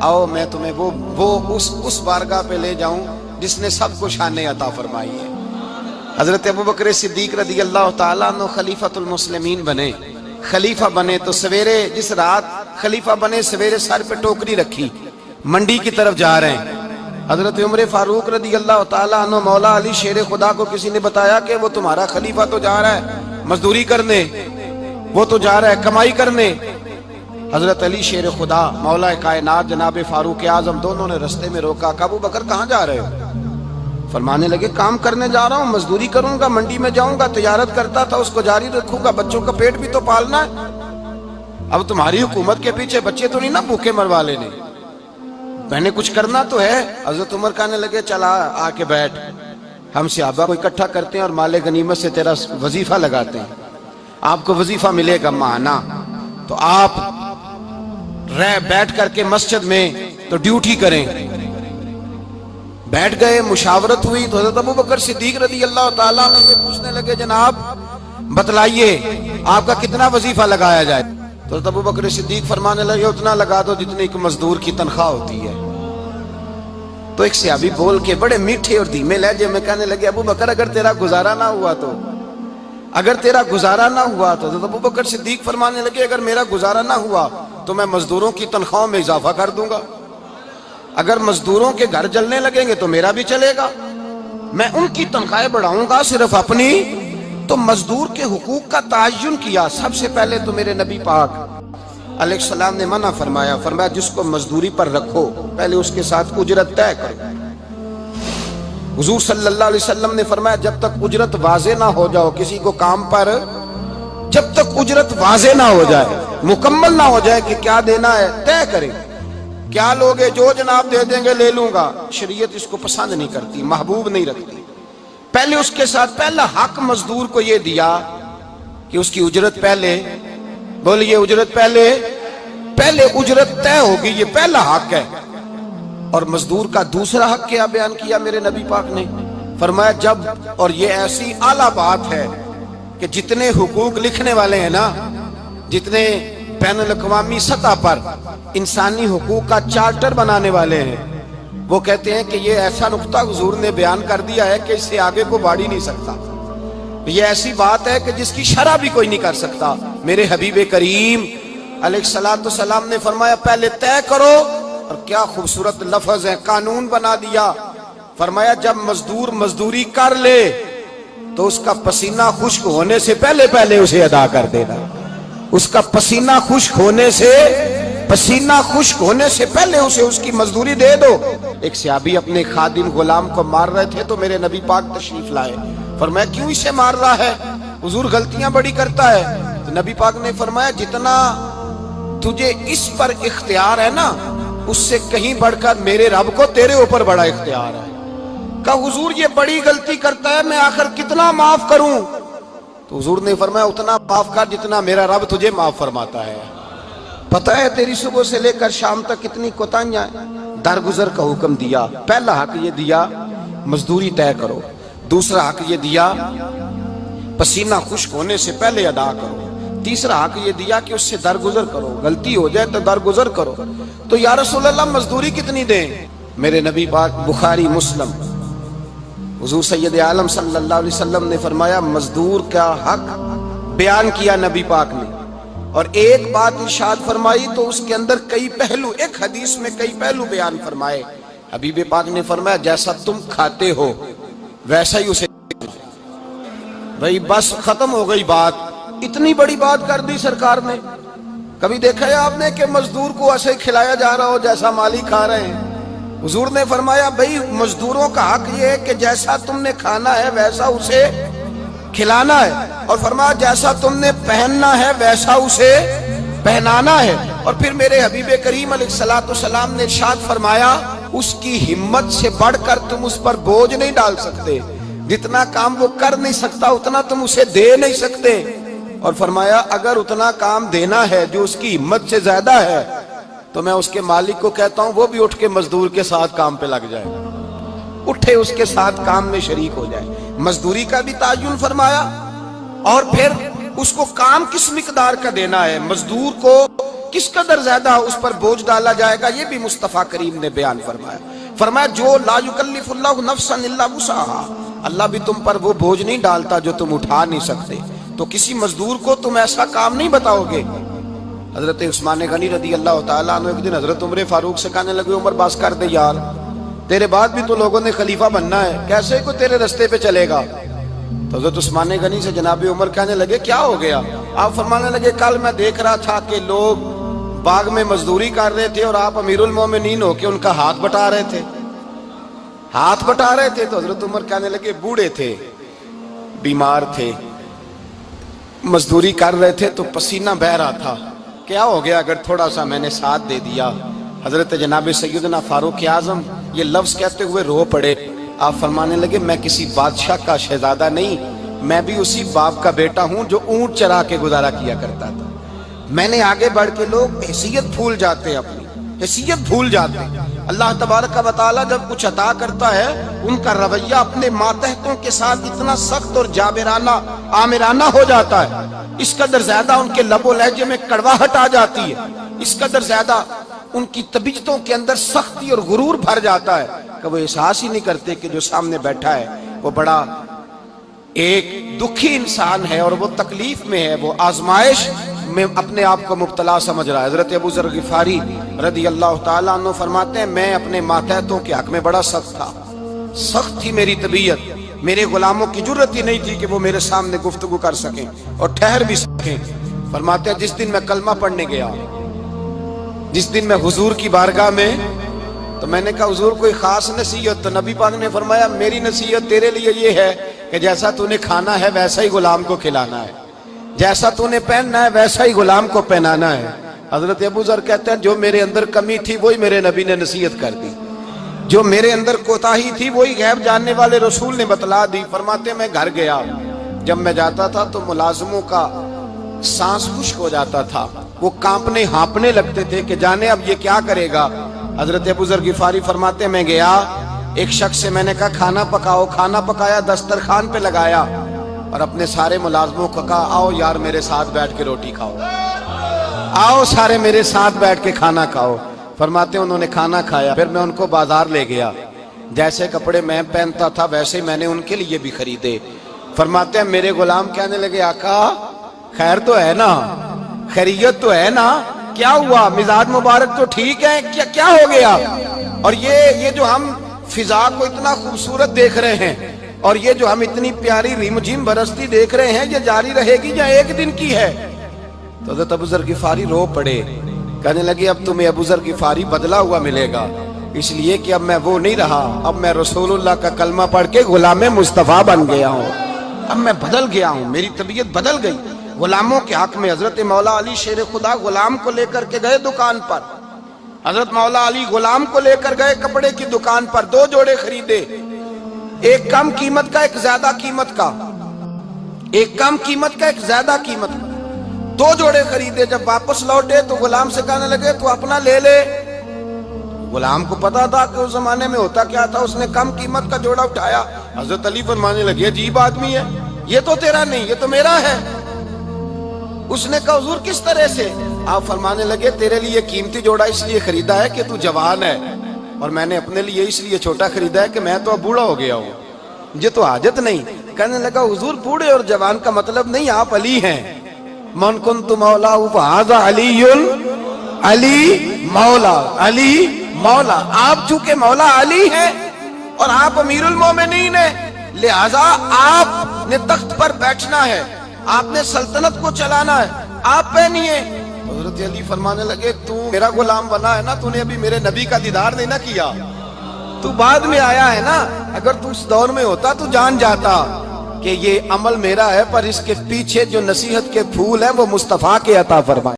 آؤ میں تمہیں وہ اس بارگاہ پہ لے جاؤں جس نے سب کو شان عطا فرمائی ہے۔ حضرت ابوبکر صدیق رضی اللہ تعالیٰ عنہ خلیفۃ المسلمین بنے، خلیفہ بنے تو سویرے جس رات خلیفہ بنے سویرے سر پہ ٹوکری رکھی، منڈی کی طرف جا رہے ہیں۔ حضرت عمر فاروق رضی اللہ تعالیٰ عنہ مولا علی شیر خدا کو کسی نے بتایا کہ وہ تمہارا خلیفہ تو جا رہا ہے مزدوری کرنے، وہ تو جا رہا ہے کمائی کرنے۔ حضرت علی شیر خدا مولا کائنات جناب فاروق اعظم دونوں نے رستے میں روکا کہ ابو بکر کہاں جا رہے ہو؟ فرمانے لگے کام کرنے جا رہا ہوں، مزدوری کروں گا، منڈی میں جاؤں گا، تجارت کرتا تھا اس کو جاری رکھوں گا، بچوں کا پیٹ بھی تو پالنا ہے۔ اب تمہاری حکومت کے پیچھے بچے تو نہیں نا بھوکے مروا لینے، میں نے کچھ کرنا تو ہے۔ حضرت عمر کہنے لگے چلا آ کے بیٹھ، ہم صحابہ کو اکٹھا کرتے ہیں اور مال غنیمت سے تیرا وظیفہ لگاتے ہیں، آپ کو وظیفہ ملے گا ماہانہ، تو آپ بیٹھ کر کے مسجد میں تو ڈیوٹی کریں۔ بیٹھ گئے، مشاورت ہوئی تو حضرت ابوبکر صدیق رضی اللہ تعالیٰ عنہ سے پوچھنے لگے جناب بتلائیے آپ کا کتنا وظیفہ لگایا جائے؟ تو حضرت ابوبکر صدیق فرمانے لگے اتنا لگا دو جتنی ایک مزدور کی تنخواہ ہوتی ہے۔ تو ایک صحابی بول کے بڑے میٹھے اور دھیمے لہجے میں کہنے لگے ابوبکر اگر تیرا گزارا نہ ہوا تو، اگر تیرا گزارا نہ ہوا تو حضرت ابوبکر صدیق فرمانے لگے اگر میرا گزارا نہ ہوا تو میں مزدوروں کی تنخواہوں میں اضافہ کر دوں گا، اگر مزدوروں کے گھر جلنے لگیں گے تو میرا بھی چلے گا، میں ان کی تنخواہیں بڑھاؤں گا صرف اپنی۔ تو مزدور کے حقوق کا تعین کیا۔ سب سے پہلے تو میرے نبی پاک علیہ السلام نے منع فرمایا، فرمایا جس کو مزدوری پر رکھو پہلے اس کے ساتھ اجرت طے کرو۔ حضور صلی اللہ علیہ وسلم نے فرمایا جب تک اجرت واضح نہ ہو جاؤ کسی کو کام پر، جب تک اجرت واضح نہ ہو جائے مکمل نہ ہو جائے کہ کیا دینا ہے طے کریں۔ کیا لوگے جو جناب دے دیں گے لے لوں گا، شریعت اس کو پسند نہیں کرتی، محبوب نہیں رکھتی۔ پہلے اس کے ساتھ پہلا حق مزدور کو یہ دیا کہ اس کی اجرت پہلے، بولیے اجرت پہلے اجرت طے ہوگی، یہ پہلا حق ہے۔ اور مزدور کا دوسرا حق کیا بیان کیا میرے نبی پاک نے؟ فرمایا جب، اور یہ ایسی اعلیٰ بات ہے کہ جتنے حقوق لکھنے والے ہیں نا، جتنے بین الاقوامی سطح پر انسانی حقوق کا چارٹر بنانے والے ہیں، وہ کہتے ہیں کہ یہ ایسا نقطہ حضور نے بیان کر دیا ہے کہ اس سے آگے کو بڑھ ہی نہیں سکتا، یہ ایسی بات ہے کہ جس کی شرح بھی کوئی نہیں کر سکتا۔ میرے حبیب کریم علیہ السلام نے فرمایا پہلے طے کرو، اور کیا خوبصورت لفظ ہے، قانون بنا دیا۔ فرمایا جب مزدور مزدوری کر لے تو اس کا پسینہ خشک ہونے سے پہلے اسے ادا کر دینا، اس کا پسینہ خشک ہونے سے پہلے اسے اس کی مزدوری دے دو۔ ایک صحابی اپنے خادم غلام کو مار رہے تھے تو میرے نبی پاک تشریف لائے، فرمایا کیوں اسے مار رہا ہے؟ حضور غلطیاں بڑی کرتا ہے۔ تو نبی پاک نے فرمایا جتنا تجھے اس پر اختیار ہے نا اس سے کہیں بڑھ کر میرے رب کو تیرے اوپر بڑا اختیار ہے۔ کہا حضور یہ بڑی غلطی کرتا ہے، میں آخر کتنا معاف کروں؟ تو حضور نے فرمایا اتنا معاف کر جتنا میرا رب تجھے معاف فرماتا ہے۔ پتہ ہے تیری صبح سے لے کر شام تک کتنی کوتاہیاں ہیں، درگزر کا حکم دیا۔ پہلا حق یہ دیا مزدوری طے کرو، دوسرا حق یہ دیا پسینہ خشک ہونے سے پہلے ادا کرو، تیسرا حق یہ دیا کہ اس سے درگزر کرو، غلطی ہو جائے تو درگزر کرو۔ تو یا رسول اللہ مزدوری کتنی دیں؟ میرے نبی پاک بخاری مسلم حضور سید عالم صلی اللہ علیہ وسلم نے فرمایا مزدور کا حق بیان کیا نبی پاک نے، اور ایک بات ارشاد فرمائی تو اس کے اندر کئی پہلو، ایک حدیث میں کئی پہلو بیان فرمائے۔ حبیب پاک نے فرمایا جیسا تم کھاتے ہو ویسا ہی اسے، بھئی بس ختم ہو گئی بات۔ اتنی بڑی بات کر دی سرکار نے۔ کبھی دیکھا ہے آپ نے کہ مزدور کو ایسے کھلایا جا رہا ہو جیسا مالی کھا رہے ہیں؟ حضور نے فرمایا بھئی مزدوروں کا حق یہ ہے کہ جیسا تم نے کھانا ہے ویسا اسے کھلانا ہے، اور فرمایا جیسا تم نے پہننا ہے ویسا اسے پہنانا ہے۔ اور پھر میرے حبیب کریم علیہ السلام نے ارشاد فرمایا اس کی ہمت سے بڑھ کر تم اس پر بوجھ نہیں ڈال سکتے، جتنا کام وہ کر نہیں سکتا اتنا تم اسے دے نہیں سکتے۔ اور فرمایا اگر اتنا کام دینا ہے جو اس کی ہمت سے زیادہ ہے تو میں اس کے مالک کو کہتا ہوں وہ بھی اٹھ کے مزدور کے ساتھ کام پہ لگ جائے، اٹھے اس کے ساتھ کام میں شریک ہو جائے۔ مزدوری کا بھی تعین فرمایا، اور پھر اس کو کام کس مقدار کا دینا ہے، مزدور کو کس قدر زیادہ اس پر بوجھ ڈالا جائے گا، یہ بھی مصطفیٰ کریم نے بیان فرمایا۔ فرمایا جو لا یکلف اللہ نفسا الا وسعها، اللہ بھی تم پر وہ بوجھ نہیں ڈالتا جو تم اٹھا نہیں سکتے، تو کسی مزدور کو تم ایسا کام نہیں بتاؤ گے۔ حضرت عثمان غنی رضی اللہ تعالیٰ عنہ ایک دن حضرت عمر فاروق سے کہنے لگے عمر بس کر دے یار، تیرے بعد بھی تو لوگوں نے خلیفہ بننا ہے، کیسے کوئی تیرے رستے پہ چلے گا؟ تو حضرت عثمان غنی سے جناب عمر کہنے لگے کیا ہو گیا؟ آپ فرمانے لگے کل میں دیکھ رہا تھا کہ لوگ باغ میں مزدوری کر رہے تھے اور آپ امیر المومنین ہو کے ان کا ہاتھ بٹا رہے تھے، ہاتھ بٹا رہے تھے۔ تو حضرت عمر کہنے لگے بوڑھے تھے، بیمار تھے، مزدوری کر رہے تھے تو پسینہ بہہ رہا تھا، کیا ہو گیا اگر تھوڑا سا میں نے ساتھ دے دیا؟ حضرت جناب سیدنا فاروق اعظم یہ لفظ کہتے ہوئے رو پڑے۔ آپ فرمانے لگے میں کسی بادشاہ کا شہزادہ نہیں، میں بھی اسی باپ کا بیٹا ہوں جو اونٹ چرا کے گزارا کیا کرتا تھا۔ میں نے آگے بڑھ کے لوگ حیثیت بھول جاتے ہیں، اپنی حیثیت بھول جاتے ہیں۔ اللہ تبارک و تعالیٰ جب کچھ عطا کرتا ہے ان کا رویہ اپنے ماتحتوں کے ساتھ اتنا سخت اور جابرانہ آمرانہ ہو جاتا ہے، اس قدر زیادہ ان کے لب و لہجے میں کڑواہٹ آ جاتی ہے، اس قدر زیادہ ان کی طبیعتوں کے اندر سختی اور غرور بھر جاتا ہے کہ وہ احساس ہی نہیں کرتے کہ جو سامنے بیٹھا ہے وہ بڑا ایک دکھی انسان ہے اور وہ تکلیف میں ہے، وہ آزمائش میں اپنے آپ کو مبتلا سمجھ رہا ہے۔ حضرت ابو ذر غفاری رضی اللہ تعالیٰ عنہ فرماتے ہیں میں اپنے ماتحتوں کے حق میں بڑا سخت تھا، سخت تھی میری طبیعت، میرے غلاموں کی جرت ہی نہیں تھی کہ وہ میرے سامنے گفتگو کر سکیں اور ٹھہر بھی سکیں۔ فرماتے ہیں جس دن میں کلمہ پڑھنے گیا، جس دن میں حضور کی بارگاہ میں، تو میں نے کہا حضور کوئی خاص نصیحت؟ تو نبی پاک نے فرمایا میری نصیحت تیرے لیے یہ ہے کہ جیسا تو نے کھانا ہے ویسا ہی غلام کو کھلانا ہے، جیسا تو نے پہننا ہے ویسا ہی غلام کو پہنانا ہے۔ حضرت ابو ذر کہتے ہیں جو میرے اندر کمی تھی وہی میرے نبی نے نصیحت کر دی، جو میرے اندر کوتاہی تھی وہی غیب جاننے والے رسول نے بتلا دی۔ فرماتے ہیں میں گھر گیا، جب میں جاتا تھا تو ملازموں کا سانس خشک ہو جاتا تھا، وہ کانپنے ہانپنے لگتے تھے کہ جانے اب یہ کیا کرے گا۔ حضرت ابو ذر غفاری فرماتے ہیں میں گیا، ایک شخص سے میں نے کہا کھانا پکاؤ، کھانا پکایا، دسترخوان پہ لگایا اور اپنے سارے ملازموں کو کہا آؤ یار میرے ساتھ بیٹھ کے روٹی کھاؤ، آؤ سارے میرے ساتھ بیٹھ کے کھانا کھاؤ۔ فرماتے ہیں انہوں نے کھانا کھایا، پھر میں ان کو بازار لے گیا، جیسے کپڑے میں پہنتا تھا ویسے میں نے ان کے لیے بھی خریدے۔ فرماتے ہیں میرے غلام کہنے لگے آقا خیر تو ہے نا، خیریت تو ہے نا، کیا ہوا؟ مزاج مبارک تو ٹھیک ہے، کیا ہو گیا؟ اور یہ جو ہم فضا کو اتنا خوبصورت دیکھ رہے ہیں اور یہ جو ہم اتنی پیاری ریم جھیم برستی دیکھ رہے ہیں یہ جاری رہے گی یا ایک دن کی ہے؟ تو حضرت ابو ذر غفاری رو پڑے، کہنے لگے اب تمہیں ابو ذر غفاری بدلا ہوا ملے گا، اس لیے کہ اب میں وہ نہیں رہا، اب میں رسول اللہ کا کلمہ پڑھ کے غلام مصطفیٰ بن گیا ہوں، اب میں بدل گیا ہوں، میری طبیعت بدل گئی۔ غلاموں کے حق میں حضرت مولا علی شیر خدا غلام کو لے کر کے گئے دکان پر، حضرت مولا علی غلام کو لے کر گئے کپڑے کی دکان پر، 2 جوڑے خریدے، ایک کم قیمت کا ایک زیادہ قیمت کا، ایک کم قیمت کا ایک زیادہ قیمت کا، 2 جوڑے خریدے۔ جب واپس لوٹے تو غلام سے کہنے لگے تو اپنا لے لے۔ غلام کو پتا تھا کہ اس زمانے میں ہوتا کیا تھا، اس نے کم قیمت کا جوڑا اٹھایا۔ حضرت علی فرمانے لگے عجیب آدمی ہے، یہ تو تیرا نہیں، یہ تو میرا ہے۔ اس نے کہا حضور کس طرح سے؟ آپ فرمانے لگے تیرے لیے قیمتی جوڑا اس لیے خریدا ہے کہ تو جوان ہے، اور میں نے اپنے لیے اس لیے چھوٹا خریدا ہے کہ میں تو اب بوڑھا ہو گیا ہوں، مجھے تو حاجت نہیں۔ کہنے لگا حضور بوڑھے اور جوان کا مطلب نہیں، آپ علی ہیں، من کنت مولا فہذا علی، علی مولا، علی مولا، آپ چونکہ مولا علی ہیں اور آپ امیر المومنین ہیں، لہذا آپ نے تخت پر بیٹھنا ہے، آپ نے سلطنت کو چلانا ہے، آپ پہنیے۔ حضرت علی فرمانے لگے تو میرا غلام بنا ہے نا، تو نے ابھی میرے نبی کا دیدار نہیں نہ کیا، تو بعد میں آیا ہے نا، اگر تو اس دور میں ہوتا تو جان جاتا کہ یہ عمل میرا ہے، پر اس کے پیچھے جو نصیحت کے پھول ہیں وہ مصطفیٰ کے عطا فرمائے۔